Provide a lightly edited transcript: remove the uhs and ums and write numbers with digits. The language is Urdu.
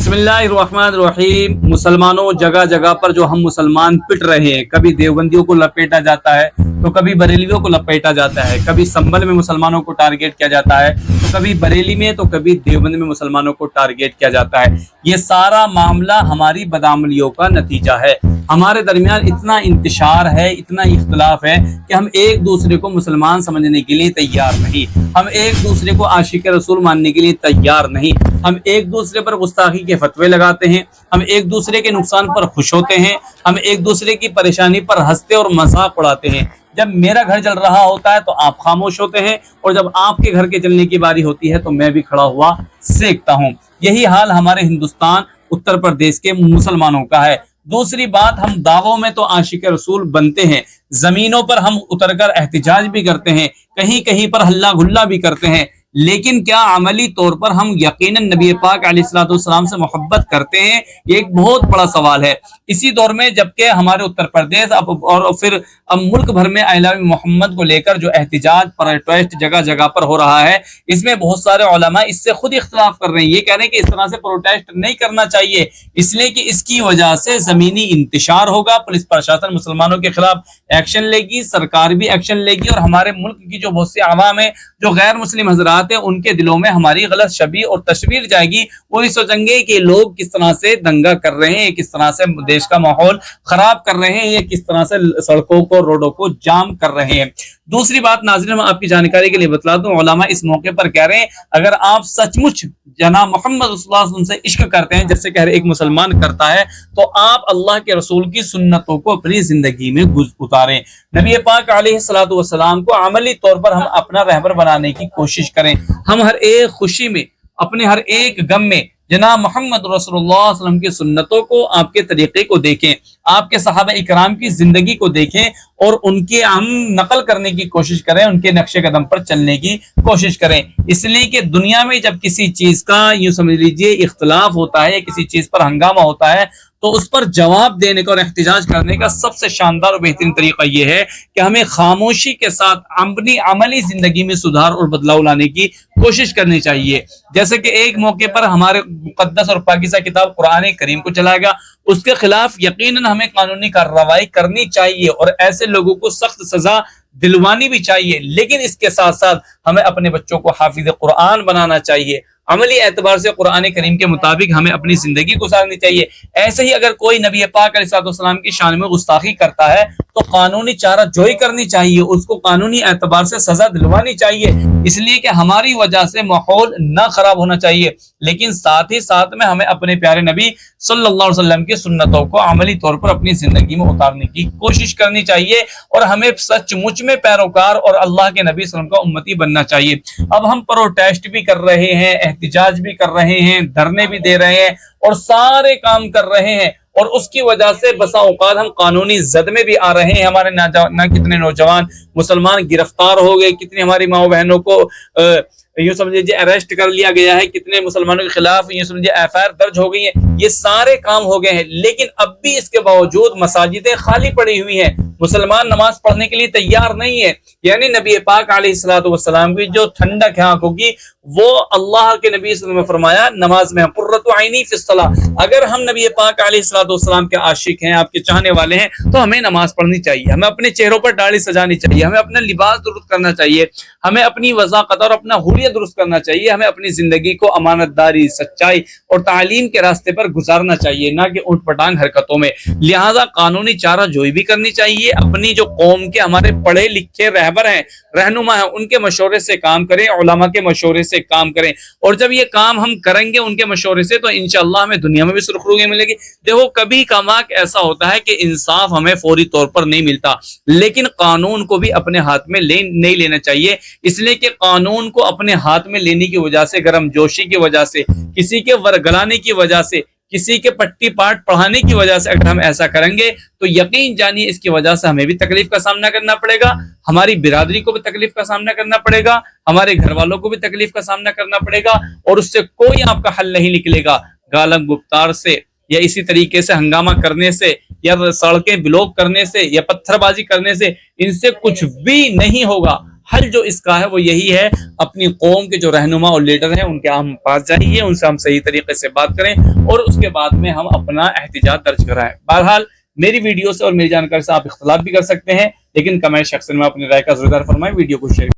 بسم اللہ الرحمن الرحیم۔ مسلمانوں، جگہ جگہ پر جو ہم مسلمان پٹ رہے ہیں، کبھی دیوبندیوں کو لپیٹا جاتا ہے تو کبھی بریلیوں کو لپیٹا جاتا ہے، کبھی سنبل میں مسلمانوں کو ٹارگیٹ کیا جاتا ہے تو کبھی بریلی میں تو کبھی دیوبند میں مسلمانوں کو ٹارگیٹ کیا جاتا ہے۔ یہ سارا معاملہ ہماری بدعملیوں کا نتیجہ ہے۔ ہمارے درمیان اتنا انتشار ہے، اتنا اختلاف ہے کہ ہم ایک دوسرے کو مسلمان سمجھنے کے لیے تیار نہیں، ہم ایک دوسرے کو عاشق رسول ماننے کے لیے تیار نہیں، ہم ایک دوسرے پر گستاخی کے فتوے لگاتے ہیں، ہم ایک دوسرے کے نقصان پر خوش ہوتے ہیں، ہم ایک دوسرے کی پریشانی پر ہنستے اور مذاق اڑاتے ہیں۔ جب میرا گھر جل رہا ہوتا ہے تو آپ خاموش ہوتے ہیں، اور جب آپ کے گھر کے جلنے کی باری ہوتی ہے تو میں بھی کھڑا ہوا سیکتا ہوں۔ یہی حال ہمارے ہندوستان اتر پردیش کے مسلمانوں کا ہے۔ دوسری بات، ہم دعووں میں تو عاشق رسول بنتے ہیں، زمینوں پر ہم اتر کر احتجاج بھی کرتے ہیں، کہیں کہیں پر ہلا گلا بھی کرتے ہیں، لیکن کیا عملی طور پر ہم یقیناً نبی پاک علیہ الصلوۃ والسلام سے محبت کرتے ہیں؟ یہ ایک بہت بڑا سوال ہے۔ اسی دور میں جبکہ ہمارے اتر پردیش اور پھر اب ملک بھر میں اہل محمد کو لے کر جو احتجاج پروٹیسٹ جگہ جگہ پر ہو رہا ہے، اس میں بہت سارے علماء اس سے خود اختلاف کر رہے ہیں۔ یہ کہہ رہے ہیں کہ اس طرح سے پروٹیسٹ نہیں کرنا چاہیے، اس لیے کہ اس کی وجہ سے زمینی انتشار ہوگا، پولیس پرشاسن مسلمانوں کے خلاف ایکشن لے گی، سرکار بھی ایکشن لے گی، اور ہمارے ملک کی جو بہت سی عوام ہے، جو غیر مسلم حضرات ہیں، ان کے دلوں میں ہماری غلط شبیہ اور تصویر جائے گی۔ وہ یہ سوچیں گے کہ لوگ کس طرح سے دنگا کر رہے ہیں، کس طرح سے دیش کا ماحول خراب کر رہے ہیں، یہ کس طرح سے سڑکوں کو روڈوں کو جام کر رہے ہیں۔ دوسری بات ناظرین، میں آپ کی جانکاری کے لیے بتلا دوں، علماء اس موقع پر کہہ رہے ہیں اگر آپ سچ مچ جناب محمد صلی اللہ علیہ وسلم سے عشق کرتے ہیں، جیسے کہ ہر ایک مسلمان کرتا ہے، تو آپ اللہ کے رسول کی سنتوں کو اپنی زندگی میں اتاریں، نبی پاک علیہ الصلوۃ والسلام کو عملی طور پر ہم اپنا رہبر بنانے کی کوشش کریں۔ ہم ہر ایک خوشی میں، اپنے ہر ایک غم میں جناب محمد رسول اللہ صلی اللہ علیہ وسلم کی سنتوں کو، آپ کے طریقے کو دیکھیں، آپ کے صحابہ اکرام کی زندگی کو دیکھیں، اور ان کے ہم نقل کرنے کی کوشش کریں، ان کے نقش قدم پر چلنے کی کوشش کریں۔ اس لیے کہ دنیا میں جب کسی چیز کا یوں سمجھ لیجئے اختلاف ہوتا ہے، یا کسی چیز پر ہنگامہ ہوتا ہے، تو اس پر جواب دینے کا اور احتجاج کرنے کا سب سے شاندار اور بہترین طریقہ یہ ہے کہ ہمیں خاموشی کے ساتھ اپنی عملی زندگی میں سدھار اور بدلاؤ لانے کی کوشش کرنی چاہیے۔ جیسے کہ ایک موقع پر ہمارے مقدس اور پاکیزہ کتاب قرآن کریم کو چلایا گیا، اس کے خلاف یقیناً ہمیں قانونی کارروائی کرنی چاہیے، اور ایسے لوگوں کو سخت سزا دلوانی بھی چاہیے، لیکن اس کے ساتھ ساتھ ہمیں اپنے بچوں کو حافظ قرآن بنانا چاہیے۔ عملی اعتبار سے قرآن کریم کے مطابق ہمیں اپنی زندگی گزارنی چاہیے۔ ایسے ہی اگر کوئی نبی پاک علیہ السلام کی شان میں گستاخی کرتا ہے تو قانونی چارہ جوئی کرنی چاہیے، اس کو قانونی اعتبار سے سزا دلوانی چاہیے، اس لیے کہ ہماری وجہ سے ماحول نہ خراب ہونا چاہیے، لیکن ساتھ ہی ساتھ میں ہمیں اپنے پیارے نبی صلی اللہ علیہ وسلم کی سنتوں کو عملی طور پر اپنی زندگی میں اتارنے کی کوشش کرنی چاہیے، اور ہمیں سچ مچ میں پیروکار اور اللہ کے نبی صلی اللہ علیہ وسلم کا امتی بننا چاہیے۔ اب ہم پروٹیسٹ بھی کر رہے ہیں، احتجاج بھی کر رہے ہیں، دھرنے بھی دے رہے ہیں، اور سارے کام کر رہے ہیں، اور اس کی وجہ سے بسا اوقات ہم قانونی زد میں بھی آ رہے ہیں۔ ہمارے نہ کتنے نوجوان مسلمان گرفتار ہو گئے، کتنی ہماری ماں بہنوں کو یوں سمجھے اریسٹ کر لیا گیا ہے، کتنے مسلمانوں کے خلاف یوں سمجھے ایف آئی آر درج ہو گئی ہیں، یہ سارے کام ہو گئے ہیں، لیکن اب بھی اس کے باوجود مساجدیں خالی پڑی ہوئی ہیں، مسلمان نماز پڑھنے کے لیے تیار نہیں ہے۔ یعنی نبی پاک علیہ الصلوۃ والسلام کی جو ٹھنڈک آنکھ ہوگی، وہ اللہ کے نبی صلی اللہ علیہ وسلم نے فرمایا نماز میں قرۃ عینی فی الصلاۃ۔ اگر ہم نبی پاک علیہ الصلوۃ والسلام کے عاشق ہیں، آپ کے چاہنے والے ہیں، تو ہمیں نماز پڑھنی چاہیے، ہمیں اپنے چہروں پر داڑھی سجانی چاہیے، ہمیں اپنا لباس درست کرنا چاہیے، ہمیں اپنی وضاقت اور اپنا حلیہ درست کرنا چاہیے، ہمیں اپنی زندگی کو امانت داری، سچائی اور تعلیم کے راستے پر گزارنا چاہیے، نہ کہ اونٹ پٹانگ حرکتوں میں۔ لہذا قانونی چارہ جوئی بھی کرنی چاہیے، اپنی جو قوم کے ہمارے پڑھے لکھے رہبر ہیں، رہنما ہیں، ان کے مشورے سے کام کریں، علماء کے مشورے سے کام کریں، اور جب یہ کام ہم کریں گے ان کے مشورے سے، تو انشاءاللہ ہمیں دنیا میں بھی سرخروی ملے گی۔ دیکھو کبھی کبھار ایسا ہوتا ہے کہ انصاف ہمیں فوری طور پر نہیں ملتا، لیکن قانون کو بھی اپنے ہاتھ میں نہیں لینا چاہیے، اس لیے کہ قانون کو اپنے ہاتھ میں لینے کی وجہ سے، گرم جوشی کی وجہ سے، کسی کے ورگلانے کی وجہ سے، کسی کے پٹی پاٹ پڑھانے کی وجہ سے اگر ہم ایسا کریں گے تو یقین جانیے اس کی وجہ سے ہمیں بھی تکلیف کا سامنا کرنا پڑے گا، ہماری برادری کو بھی تکلیف کا سامنا کرنا پڑے گا، ہمارے گھر والوں کو بھی تکلیف کا سامنا کرنا پڑے گا، اور اس سے کوئی آپ کا حل نہیں نکلے گا۔ گالم گفتار سے، یا اسی طریقے سے ہنگامہ کرنے سے، یا سڑکیں بلاک کرنے سے، یا پتھر بازی کرنے سے، ان سے کچھ بھی نہیں ہوگا۔ حل جو اس کا ہے وہ یہی ہے، اپنی قوم کے جو رہنما اور لیڈر ہیں ان کے ہم پاس جائیے، ان سے ہم صحیح طریقے سے بات کریں اور اس کے بعد میں ہم اپنا احتجاج درج کرائیں۔ بہرحال میری ویڈیو سے اور میری جانکاری سے آپ اختلاف بھی کر سکتے ہیں، لیکن کمنٹ سیکشن میں اپنی رائے کا ضرور فرمائیں، ویڈیو کو شیئر